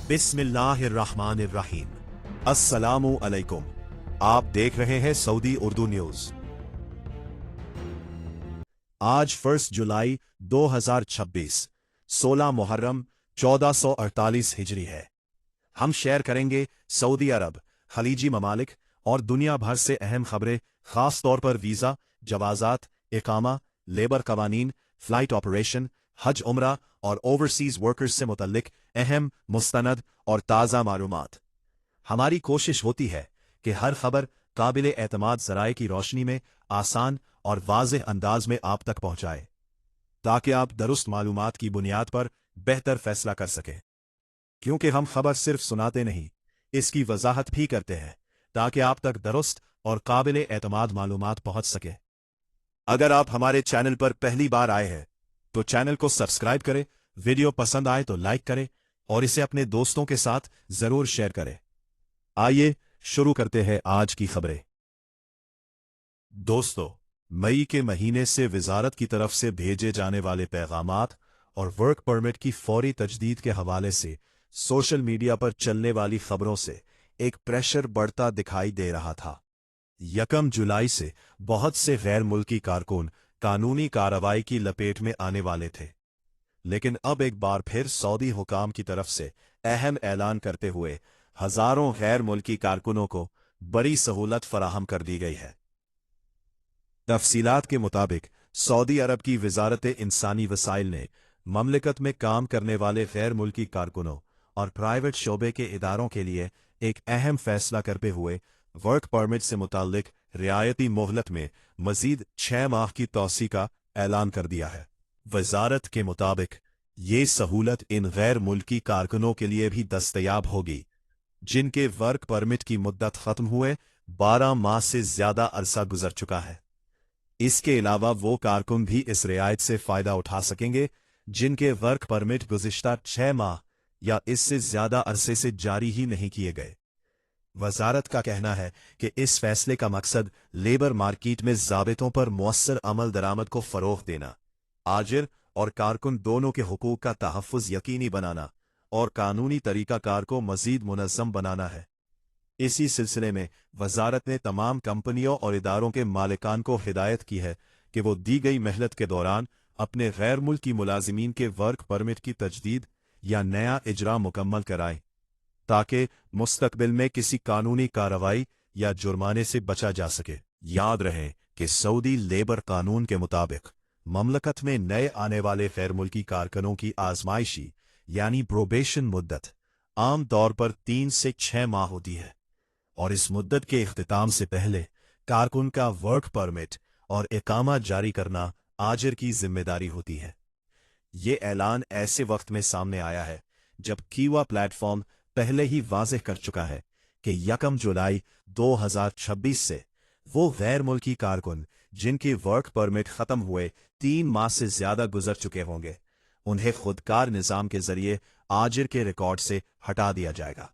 बिस्मिल्लाहिर्रहमानिर्रहीम। अस्सलामु अलैकुम। आप देख रहे हैं सऊदी उर्दू न्यूज। आज 1 जुलाई 2026 16 मुहर्रम 1448 हिजरी है। हम शेयर करेंगे सऊदी अरब, खलीजी ममालिक और दुनिया भर से अहम खबरें, खास तौर पर वीज़ा, जवाज़ात, इकामा, लेबर कवानीन, फ्लाइट ऑपरेशन, हज उम्रा और ओवरसीज वर्कर्स से मुतल्लिक अहम, मुस्तनद और ताज़ा मालूमात। हमारी कोशिश होती है कि हर खबर काबिल एतमाद ज़राए की रोशनी में आसान और वाज़ेह अंदाज में आप तक पहुँचाए, ताकि आप दुरुस्त मालूमात की बुनियाद पर बेहतर फैसला कर सकें। क्योंकि हम खबर सिर्फ सुनाते नहीं, इसकी वजाहत भी करते हैं, ताकि आप तक दुरुस्त और काबिल एतमाद मालूमात पहुँच सके। अगर आप हमारे चैनल पर पहली बार आए हैं तो चैनल को सब्सक्राइब करें, वीडियो पसंद आए तो लाइक करें और इसे अपने दोस्तों के साथ जरूर शेयर करें। आइए शुरू करते हैं आज की खबरें। दोस्तों, मई के महीने से वजारत की तरफ से भेजे जाने वाले पैगामात और वर्क परमिट की फौरी तजदीद के हवाले से सोशल मीडिया पर चलने वाली खबरों से एक प्रेशर बढ़ता दिखाई दे रहा था। 1 जुलाई से बहुत से गैर मुल्की कारकुन कानूनी कार्रवाई की लपेट में आने वाले थे, लेकिन अब एक बार फिर सऊदी हुकाम की तरफ से अहम ऐलान करते हुए हजारों गैर मुल्की कारकुनों को बड़ी सहूलत फराहम कर दी गई है। तफसीलात के मुताबिक सऊदी अरब की वजारत इंसानी वसाइल ने ममलिकत में काम करने वाले गैर मुल्की कारकुनों और प्राइवेट शोबे के इदारों के लिए एक अहम फैसला करते हुए वर्क परमिट से मुताल्लिक रियायती मोहलत में मजीद 6 माह की तौसी का ऐलान कर दिया है। वजारत के मुताबिक ये सहूलत इन गैर मुल्की कारकुनों के लिए भी दस्तयाब होगी जिनके वर्क परमिट की मुद्दत खत्म हुए 12 माह से ज्यादा अरसा गुजर चुका है। इसके अलावा वो कारकुन भी इस रियायत से फायदा उठा सकेंगे जिनके वर्क परमिट गुज़िश्ता 6 माह या इससे ज्यादा अरसे से जारी ही नहीं किए गए। वजारत का कहना है कि इस फैसले का मकसद लेबर मार्केट में ज़ाबितों पर मुअस्सर अमल दरामद को फ़रोग़ देना, आजिर और कारकुन दोनों के हुकूक का तहफ़्फ़ुज़ यकीनी बनाना और कानूनी तरीक़ाकार को मज़ीद मुनज़्ज़म बनाना है। इसी सिलसिले में वजारत ने तमाम कंपनियों और इदारों के मालिकान को हिदायत की है कि वो दी गई मेहनत के दौरान अपने गैर मुल्की मुलाजिमीन के वर्क परमिट की तजदीद या नया इजरा मुकम्मल कराएं, ताकि मुस्तकबिल में किसी कानूनी कार्रवाई या जुर्माने से बचा जा सके। याद रहे कि सऊदी लेबर कानून के मुताबिक ममलकत में नए आने वाले गैर मुल्की कारकुनों की आजमाइशी यानी प्रोबेशन मुद्दत आम तौर पर 3 से 6 माह होती है, और इस मुद्दत के इख्तिताम से पहले कारकुन का वर्क परमिट और इकामा जारी करना आजिर की जिम्मेदारी होती है। ये ऐलान ऐसे वक्त में सामने आया है जब कीवा प्लेटफॉर्म पहले ही वाज़ेह कर चुका है कि 1 जुलाई 2026 से वो गैर मुल्की कारकुन जिनके वर्क परमिट खत्म हुए 3 माह से ज्यादा गुजर चुके होंगे, उन्हें खुदकार निज़ाम के जरिए आजिर के रिकॉर्ड से हटा दिया जाएगा।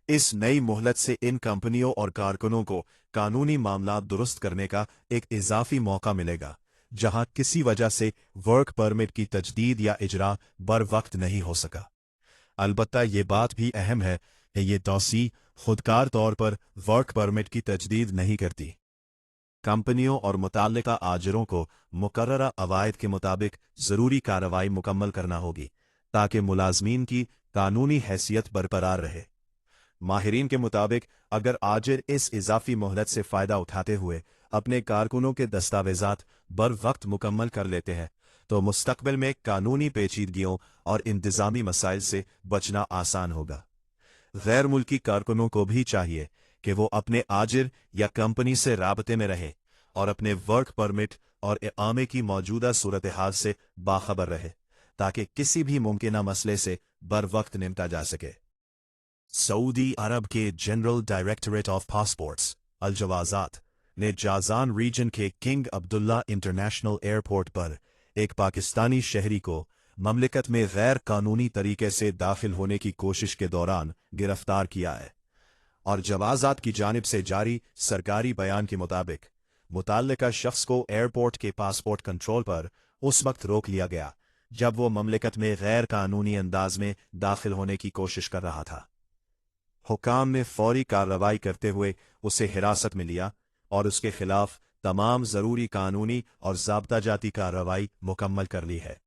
इस नई मोहलत से इन कंपनियों और कारकुनों को कानूनी मामला दुरुस्त करने का एक इजाफी मौका मिलेगा, जहां किसी वजह से वर्क परमिट की तजदीद या इजरा बर वक्त नहीं हो सका। अलबत्ता ये बात भी अहम है कि ये तौसी खुदकार तौर पर वर्क परमिट की तजदीद नहीं करती। कंपनियों और मुताल्लिका आजिरों को मुकर्ररा अवायद के मुताबिक ज़रूरी कार्रवाई मुकम्मल करना होगी ताकि मुलाजमीन की कानूनी हैसियत बरकरार रहे। माहिरीन के मुताबिक अगर आजिर इस इजाफी मोहलत से फ़ायदा उठाते हुए अपने कारकुनों के दस्तावेज़ात बर वक्त मुकम्मल कर लेते हैं तो मुस्तकबिल में कानूनी पेचीदगियों और इंतज़ामी मसाइल से बचना आसान होगा। गैर मुल्की कारकुनों को भी चाहिए कि वो अपने आजिर या कंपनी से राबते में रहे और अपने वर्क परमिट और इकामे की मौजूदा सूरत हाल से बाखबर रहे, ताकि किसी भी मुमकिन मसले से बर वक्त निपटा जा सके। सऊदी अरब के जनरल डायरेक्टरेट ऑफ पासपोर्ट्स अल जवाज़ात ने जाजान रीजन के किंग अब्दुल्ला इंटरनेशनल एयरपोर्ट पर एक पाकिस्तानी शहरी को ममलिकत में गैर कानूनी तरीके से दाखिल होने की कोशिश के दौरान गिरफ्तार किया है, और जवाज़ात की जानिब से जारी सरकारी बयान के मुताबिक मुताल्लिका शख्स को एयरपोर्ट के पासपोर्ट कंट्रोल पर उस वक्त रोक लिया गया जब वो ममलिकत में गैर कानूनी अंदाज में दाखिल होने की कोशिश कर रहा था। हुकाम ने फौरी कार्रवाई करते हुए उसे हिरासत में लिया और उसके खिलाफ तमाम जरूरी कानूनी और ज़ाब्ता-जाती कार्रवाई मुकम्मल कर ली है।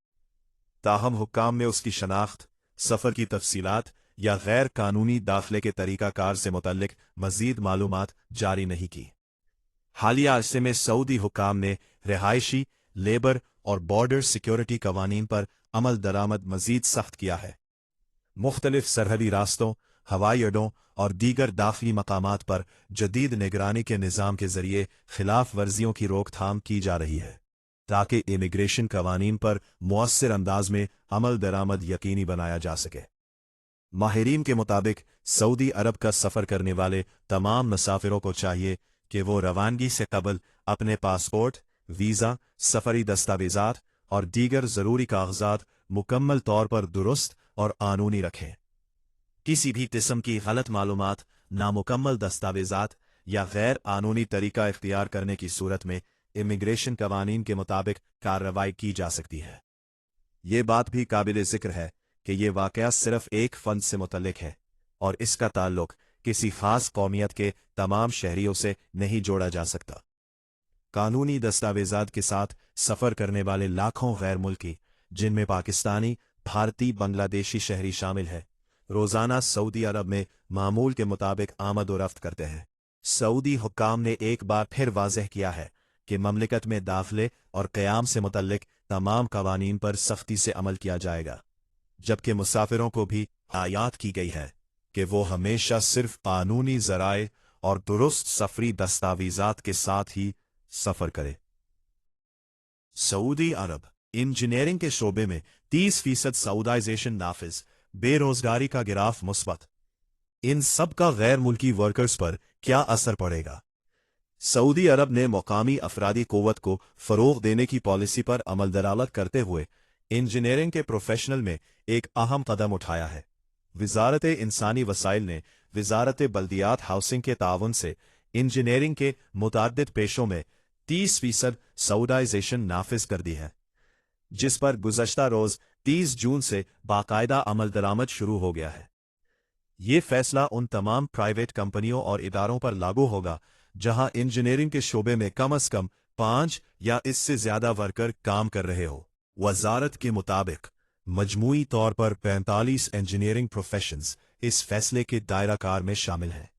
ताहम हुक्काम ने उसकी शनाख्त, सफ़र की तफसीलात या गैर कानूनी दाखिले के तरीकाकार से मुतल्लिक मज़ीद मालूमात जारी नहीं की। हालिया अरसे में सऊदी हुक्काम ने रिहायशी, लेबर और बॉर्डर सिक्योरिटी कवानीन पर अमल दरामद मज़ीद सख्त किया है। मुख्तलिफ सरहदी रास्तों, हवाई अड्डों और दीगर दाखिली मकामात पर जदीद निगरानी के निज़ाम के ज़रिए खिलाफ वर्जियों की रोकथाम की जा रही है, ताकि इमिग्रेशन कवानीन पर मुअस्सिर अंदाज में अमल दरामद यकीनी बनाया जा सके। माहिरीन के मुताबिक सऊदी अरब का सफ़र करने वाले तमाम मुसाफिरों को चाहिए कि वो रवानगी से कबल अपने पासपोर्ट, वीज़ा, सफ़री दस्तावेज़ात और दीगर ज़रूरी कागजात मुकम्मल तौर पर दुरुस्त और कानूनी रखें। किसी भी किस्म की गलत मालूमात, नामुकम्मल दस्तावेज़ात या गैर कानूनी तरीका इख्तियार करने की सूरत में इमिग्रेशन कवानीन के मुताबिक कार्रवाई की जा सकती है। ये बात भी काबिल ज़िक्र है कि ये वाक़या सिर्फ एक फ़न से मुतल्लिक है और इसका ताल्लुक किसी ख़ास कौमियत के तमाम शहरियों से नहीं जोड़ा जा सकता। कानूनी दस्तावेज़ात के साथ सफ़र करने वाले लाखों गैर मुल्की, जिनमें पाकिस्तानी, भारतीय, बांग्लादेशी शहरी शामिल है, रोज़ाना सऊदी अरब में मामूल के मुताबिक आमद व रफ्त करते हैं। सऊदी हुक्काम ने एक बार फिर वाज़ेह किया है कि ममलिकत में दाखिले और क़याम से मुतल्लिक तमाम कवानीन पर सख्ती से अमल किया जाएगा, जबकि मुसाफिरों को भी आयात की गई है कि वो हमेशा सिर्फ कानूनी ज़राए और दुरुस्त सफरी दस्तावेज़ात के साथ ही सफ़र करे। सऊदी अरब इंजीनियरिंग के शोबे में 30% सऊदाइजेशन नाफिज, बेरोजगारी का गिराफ मुस्बत। इन सब का गैर मुल्की वर्कर्स पर क्या असर पड़ेगा? सऊदी अरब ने मुकामी अफरादी क़ुव्वत को फ़रोग़ देने की पॉलिसी पर अमल दरामद करते हुए इंजीनियरिंग के प्रोफेशनल में एक अहम कदम उठाया है। वज़ारत इंसानी वसाइल ने वज़ारत बल्दियात हाउसिंग के ताउन से इंजीनियरिंग के मुताद्दिद पेशों में 30% सऊदाइजेशन नाफिज कर दी है, जिस पर गुज़श्ता रोज़ 30 जून से बाकायदा अमल दरामद शुरू हो गया है। ये फैसला उन तमाम प्राइवेट कंपनियों और इदारों पर लागू होगा जहां इंजीनियरिंग के शोबे में कम अज़ कम 5 या इससे ज़्यादा वर्कर काम कर रहे हो। वज़ारत के मुताबिक मजमूई तौर पर 45 इंजीनियरिंग प्रोफेशंस इस फैसले के दायरा कार में शामिल हैं।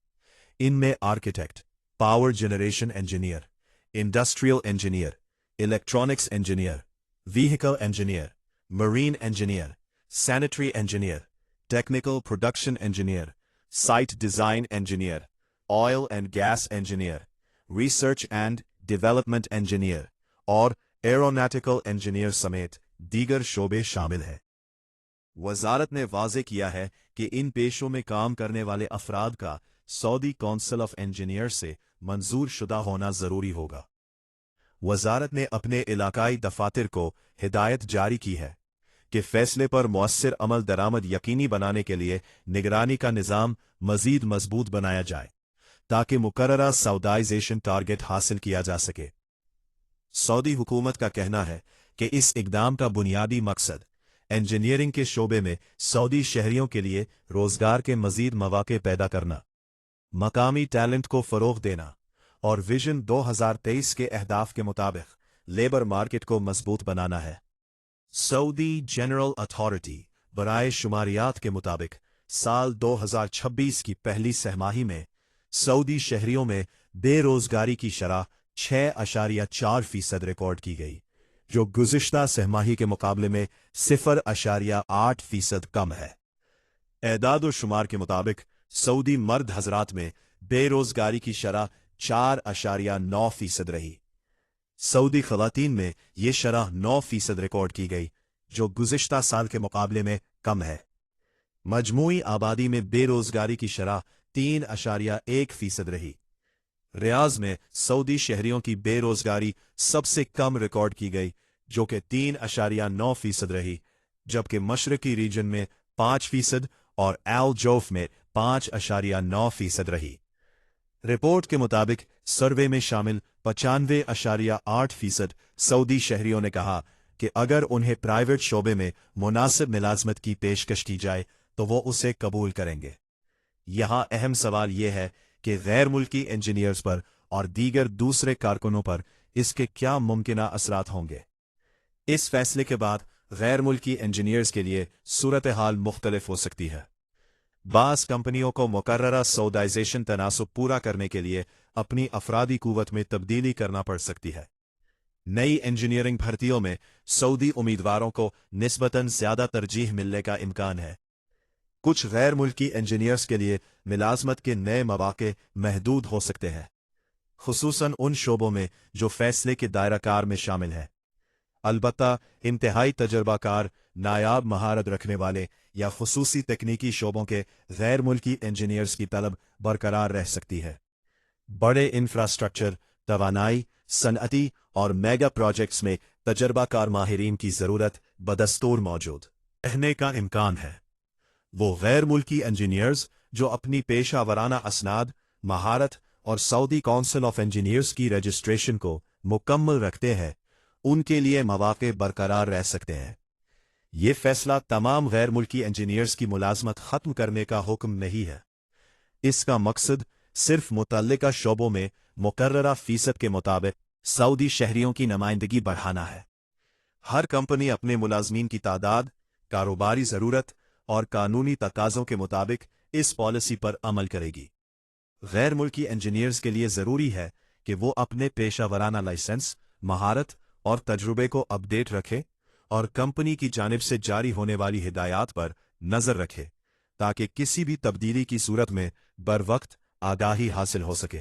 इनमें architect, power generation engineer, industrial engineer, electronics engineer, vehicle engineer, marine engineer, sanitary engineer, technical production engineer, site design engineer, oil and gas engineer, research and development engineer और aeronautical engineer समेत दीगर शोबे शामिल हैं। वज़ारत ने वाज़ेह किया है कि इन पेशों में काम करने वाले अफराद का सऊदी काउंसिल ऑफ इंजीनियर से मंजूर शुदा होना ज़रूरी होगा। वज़ारत ने अपने इलाकाई दफ़ातर को हिदायत जारी की है कि फैसले पर मुअस्सिर अमल दरामद यकीनी बनाने के लिए निगरानी का निज़ाम मज़ीद मजबूत बनाया जाए, ताकि मुकर्ररा सऊदाइजेशन टारगेट हासिल किया जा सके। सऊदी हुकूमत का कहना है कि इस इक़दाम का बुनियादी मकसद इंजीनियरिंग के शोबे में सऊदी शहरियों के लिए रोज़गार के मज़ीद मौक़े पैदा करना, मकामी टैलेंट को फ़रोग़ देना और विजन 2023 के अहदाफ के मुताबिक लेबर मार्केट को मजबूत बनाना है। सऊदी जनरल अथॉरिटी बराए शुमारियात के मुताबिक साल 2026 की पहली सहमाही में सऊदी शहरियों में बेरोज़गारी की शरह 6.4% रिकॉर्ड की गई, जो गुज़िश्ता सहमाही के मुकाबले में 0.8% कम है। एदाद शुमार के मुताबिक सऊदी मर्द हजरात में बेरोज़गारी की शरह 4.9% रही। सऊदी ख़वातीन में ये शरह 9% रिकॉर्ड की गई, जो गुज़िश्ता साल के मुकाबले में कम है। मजमूई आबादी में बेरोज़गारी की शरह 3.1% रही। रियाज़ में सऊदी शहरियों की बेरोज़गारी सबसे कम रिकॉर्ड की गई, जो कि 3.9% रही, जबकि मशरकी रीजन में 5% और एल जोफ में 5.9% रही। रिपोर्ट के मुताबिक सर्वे में शामिल 95.8% सऊदी शहरियों ने कहा कि अगर उन्हें प्राइवेट शोबे में मुनासिब मुलाजमत की पेशकश की जाए तो वो उसे कबूल करेंगे। यहाँ अहम सवाल यह है कि गैर मुल्की इंजीनियर्स पर और दीगर दूसरे कारकुनों पर इसके क्या मुमकिन असरात होंगे। इस फैसले के बाद गैर मुल्की इंजीनियर्स के लिए सूरत हाल मुख्तलिफ हो सकती है। बास कंपनियों को मुकर्ररा सऊदाइजेशन तनासुब पूरा करने के लिए अपनी अफरादी कुव्वत में तब्दीली करना पड़ सकती है। नई इंजीनियरिंग भर्तियों में सऊदी उम्मीदवारों को निस्बतन ज्यादा तरजीह मिलने का इम्कान है। कुछ गैर मुल्की इंजीनियर्स के लिए मुलाजमत के नए मौके महदूद हो सकते हैं, खुसूसन उन शोबों में जो फैसले के दायरा कार में शामिल हैं। अलबत्ता इंतहाई तजर्बाकार, नायाब महारत रखने वाले या खुसूसी तकनीकी शोबों के गैर मुल्की इंजीनियर्स की तलब बरकरार रह सकती है। बड़े इंफ्रास्ट्रक्चर, तवानाई, सनअती और मेगा प्रोजेक्ट्स में तजर्बाकार माहिरीन की ज़रूरत बदस्तूर मौजूद रहने का इम्कान है। वो गैर मुल्की इंजीनियर्स जो अपनी पेशा वराना असनाद, महारत और सऊदी काउंसिल ऑफ इंजीनियर्स की रजिस्ट्रेशन को मुकम्मल रखते हैं, उनके लिए मौके बरकरार रह सकते हैं। ये फैसला तमाम गैर मुल्की इंजीनियर्स की मुलाजमत ख़त्म करने का हुक्म नहीं है। इसका मकसद सिर्फ मुतल्लिका शोबों में मुकर्ररा फीसद के मुताबिक सऊदी शहरियों की नुमाइंदगी बढ़ाना है। हर कंपनी अपने मुलाजमीन की तादाद, कारोबारी ज़रूरत और कानूनी तकाज़ों के मुताबिक इस पॉलिसी पर अमल करेगी। गैर मुल्की इंजीनियर्स के लिए ज़रूरी है कि वो अपने पेशा वराना लाइसेंस, महारत और तजुर्बे को अपडेट रखें और कंपनी की जानिब से जारी होने वाली हिदायत पर नज़र रखें ताकि किसी भी तब्दीली की सूरत में बर वक्त आगाही हासिल हो सके।